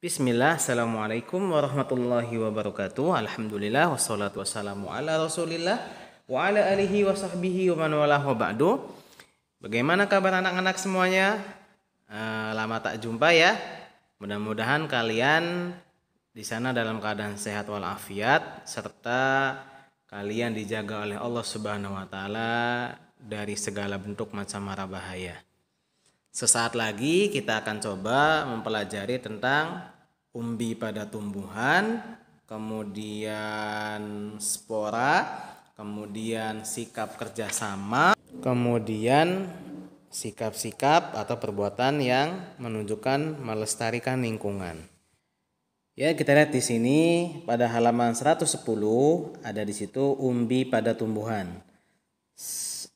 Bismillah, Assalamualaikum warahmatullahi wabarakatuh. Alhamdulillah, wassalatu wassalamu ala rasulillah wa ala alihi wa sahbihi wa man walah wa ba'du. Bagaimana kabar anak-anak semuanya? Lama tak jumpa ya. Mudah-mudahan kalian di sana dalam keadaan sehat walafiat serta kalian dijaga oleh Allah Subhanahu wa taala dari segala bentuk macam mara bahaya. Sesaat lagi kita akan coba mempelajari tentang umbi pada tumbuhan, kemudian spora, kemudian sikap kerjasama, kemudian sikap-sikap atau perbuatan yang menunjukkan melestarikan lingkungan. Ya, kita lihat di sini pada halaman 110 ada di situ umbi pada tumbuhan.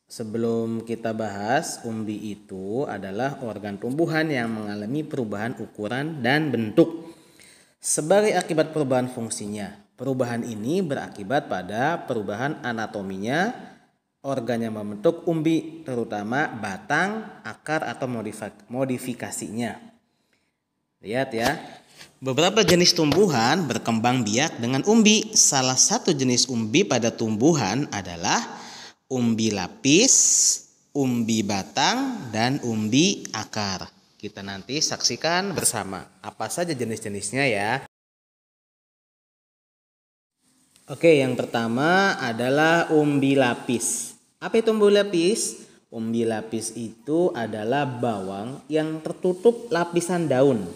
Sebelum kita bahas, umbi itu adalah organ tumbuhan yang mengalami perubahan ukuran dan bentuk sebagai akibat perubahan fungsinya. Perubahan ini berakibat pada perubahan anatominya organ yang membentuk umbi, terutama batang, akar atau modifikasinya. Lihat ya. Beberapa jenis tumbuhan berkembang biak dengan umbi. Salah satu jenis umbi pada tumbuhan adalah umbi lapis, umbi batang, dan umbi akar. Kita nanti saksikan bersama apa saja jenis-jenisnya ya. Oke, yang pertama adalah umbi lapis. Apa itu umbi lapis? Umbi lapis itu adalah bawang yang tertutup lapisan daun.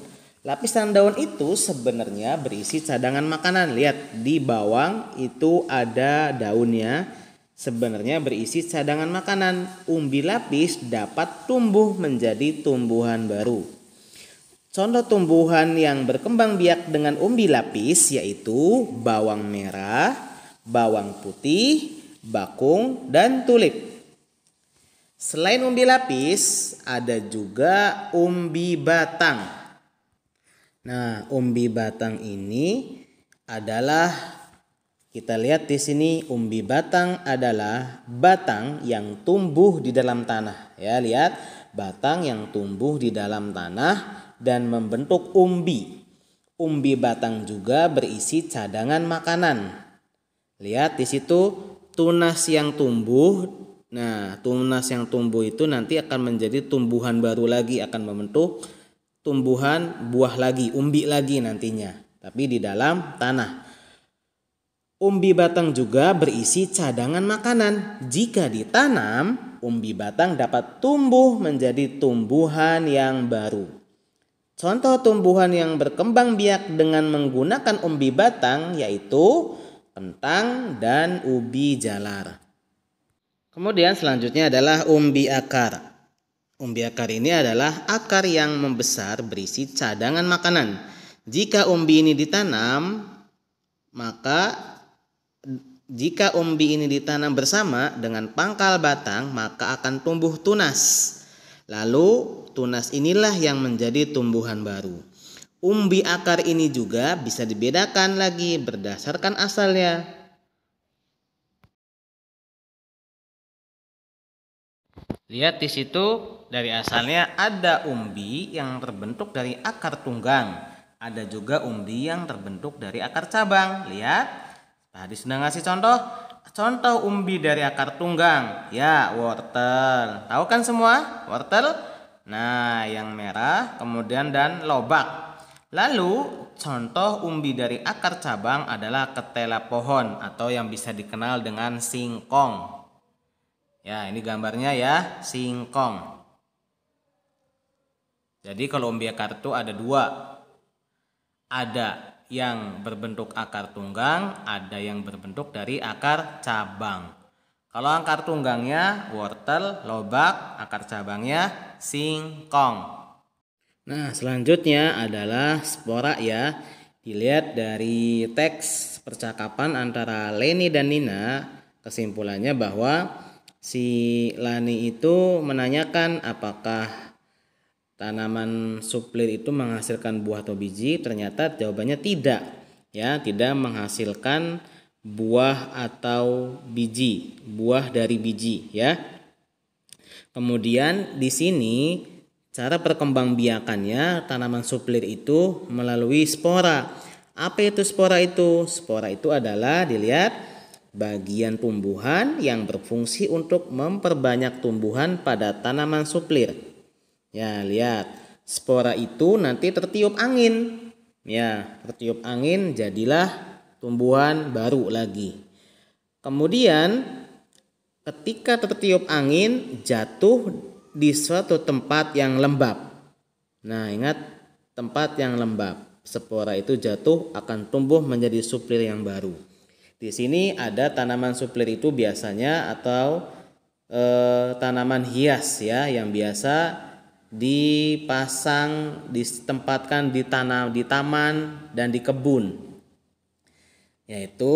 Lapisan daun itu sebenarnya berisi cadangan makanan. Lihat, di bawang itu ada daunnya. Sebenarnya berisi cadangan makanan. Umbi lapis dapat tumbuh menjadi tumbuhan baru. Contoh tumbuhan yang berkembang biak dengan umbi lapis yaitu bawang merah, bawang putih, bakung, dan tulip. Selain umbi lapis, ada juga umbi batang. Nah, umbi batang ini adalah, kita lihat di sini, umbi batang adalah batang yang tumbuh di dalam tanah. Ya, lihat, batang yang tumbuh di dalam tanah dan membentuk umbi. Umbi batang juga berisi cadangan makanan. Lihat di situ tunas yang tumbuh. Nah, tunas yang tumbuh itu nanti akan menjadi tumbuhan baru lagi, akan membentuk tumbuhan buah lagi, umbi lagi nantinya, tapi di dalam tanah. Umbi batang juga berisi cadangan makanan. Jika ditanam, umbi batang dapat tumbuh menjadi tumbuhan yang baru. Contoh tumbuhan yang berkembang biak dengan menggunakan umbi batang yaitu kentang dan ubi jalar. Kemudian selanjutnya adalah umbi akar. Umbi akar ini adalah akar yang membesar berisi cadangan makanan. Jika umbi ini ditanam, jika umbi ini ditanam bersama dengan pangkal batang, maka akan tumbuh tunas. Lalu tunas inilah yang menjadi tumbuhan baru. Umbi akar ini juga bisa dibedakan lagi berdasarkan asalnya. Lihat di situ, dari asalnya ada umbi yang terbentuk dari akar tunggang. Ada juga umbi yang terbentuk dari akar cabang. Lihat. Tadi sudah ngasih contoh umbi dari akar tunggang. Ya, wortel. Tahu kan semua wortel? Nah, yang merah, kemudian dan lobak. Lalu contoh umbi dari akar cabang adalah ketela pohon atau yang bisa dikenal dengan singkong. Ya, ini gambarnya ya, singkong. Jadi kalau umbi akar itu ada dua. Ada yang berbentuk akar tunggang, ada yang berbentuk dari akar cabang. Kalau akar tunggangnya wortel, lobak, akar cabangnya singkong. Nah, selanjutnya adalah spora ya. Dilihat dari teks percakapan antara Leni dan Nina, kesimpulannya bahwa si Lani itu menanyakan apakah tanaman suplir itu menghasilkan buah atau biji. Ternyata jawabannya tidak. Ya, tidak menghasilkan buah atau biji, buah dari biji ya. Kemudian di sini Cara perkembangbiakannya tanaman suplir itu melalui spora. Apa itu spora itu? Spora itu adalah dilihat bagian tumbuhan yang berfungsi untuk memperbanyak tumbuhan pada tanaman suplir. Ya, lihat. Spora itu nanti tertiup angin. Ya, tertiup angin jadilah tumbuhan baru lagi. Kemudian ketika tertiup angin jatuh di suatu tempat yang lembab. Nah, ingat tempat yang lembab. Spora itu jatuh akan tumbuh menjadi suplir yang baru. Di sini ada tanaman suplir itu biasanya atau tanaman hias ya yang biasa dipasang, ditempatkan di taman dan di kebun, yaitu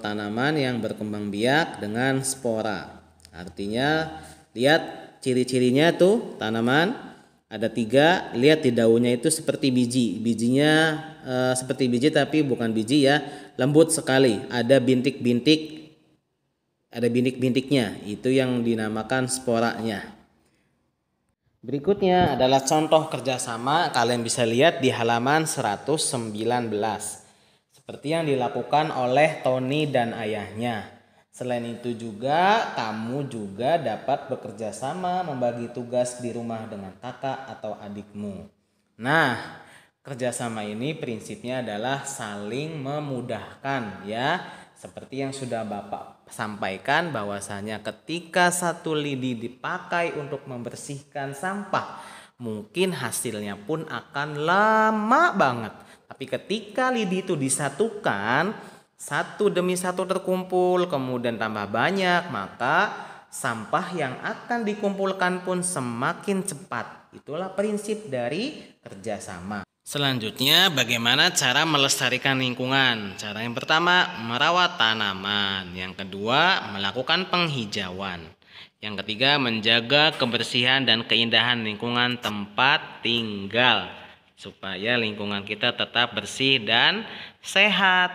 tanaman yang berkembang biak dengan spora. Artinya lihat ciri-cirinya tuh tanaman ada 3. Lihat di daunnya itu seperti biji, bijinya seperti biji tapi bukan biji ya, lembut sekali, ada bintik-bintik, ada bintik-bintiknya, itu yang dinamakan sporanya. Berikutnya adalah contoh kerjasama, kalian bisa lihat di halaman 119. Seperti yang dilakukan oleh Tony dan ayahnya. Selain itu juga kamu juga dapat bekerja sama membagi tugas di rumah dengan kakak atau adikmu. Nah, kerjasama ini prinsipnya adalah saling memudahkan ya. Seperti yang sudah Bapak sampaikan bahwasanya ketika satu lidi dipakai untuk membersihkan sampah, mungkin hasilnya pun akan lama banget. Tapi ketika lidi itu disatukan, satu demi satu terkumpul, kemudian tambah banyak, maka sampah yang akan dikumpulkan pun semakin cepat. Itulah prinsip dari kerjasama. Selanjutnya, bagaimana cara melestarikan lingkungan? Cara yang pertama, merawat tanaman. Yang kedua, melakukan penghijauan. Yang ketiga, menjaga kebersihan dan keindahan lingkungan tempat tinggal, supaya lingkungan kita tetap bersih dan sehat.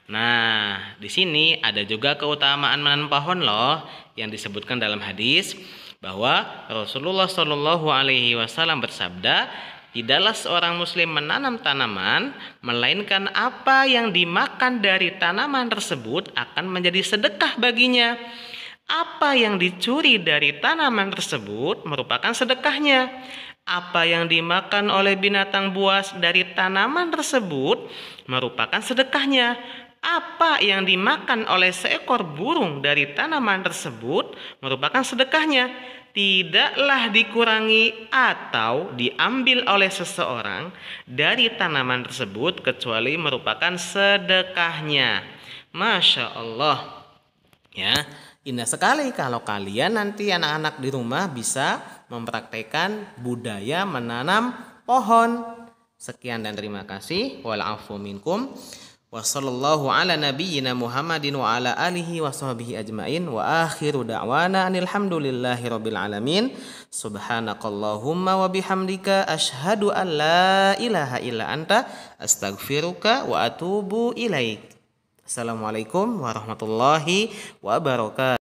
Nah, di sini ada juga keutamaan menanam pohon loh yang disebutkan dalam hadis bahwa Rasulullah Shallallahu Alaihi Wasallam bersabda, tidaklah seorang muslim menanam tanaman melainkan apa yang dimakan dari tanaman tersebut akan menjadi sedekah baginya. Apa yang dicuri dari tanaman tersebut merupakan sedekahnya. Apa yang dimakan oleh binatang buas dari tanaman tersebut merupakan sedekahnya. Apa yang dimakan oleh seekor burung dari tanaman tersebut merupakan sedekahnya. Tidaklah dikurangi atau diambil oleh seseorang dari tanaman tersebut kecuali merupakan sedekahnya. Masya Allah. Ya, indah sekali kalau kalian nanti anak-anak di rumah bisa mempraktekkan budaya menanam pohon. Sekian dan terima kasih. Wa'alaikum minkum. Wassallallahu ala nabiyyina Muhammadin wa ala alihi wa sahbihi ajmain wa akhiru da'wana alhamdulillahi rabbil alamin. Subhanakallahumma wa bihamdika ashhadu an la ilaha illa anta astaghfiruka wa atubu ilaik. Assalamualaikum warahmatullahi wabarakatuh.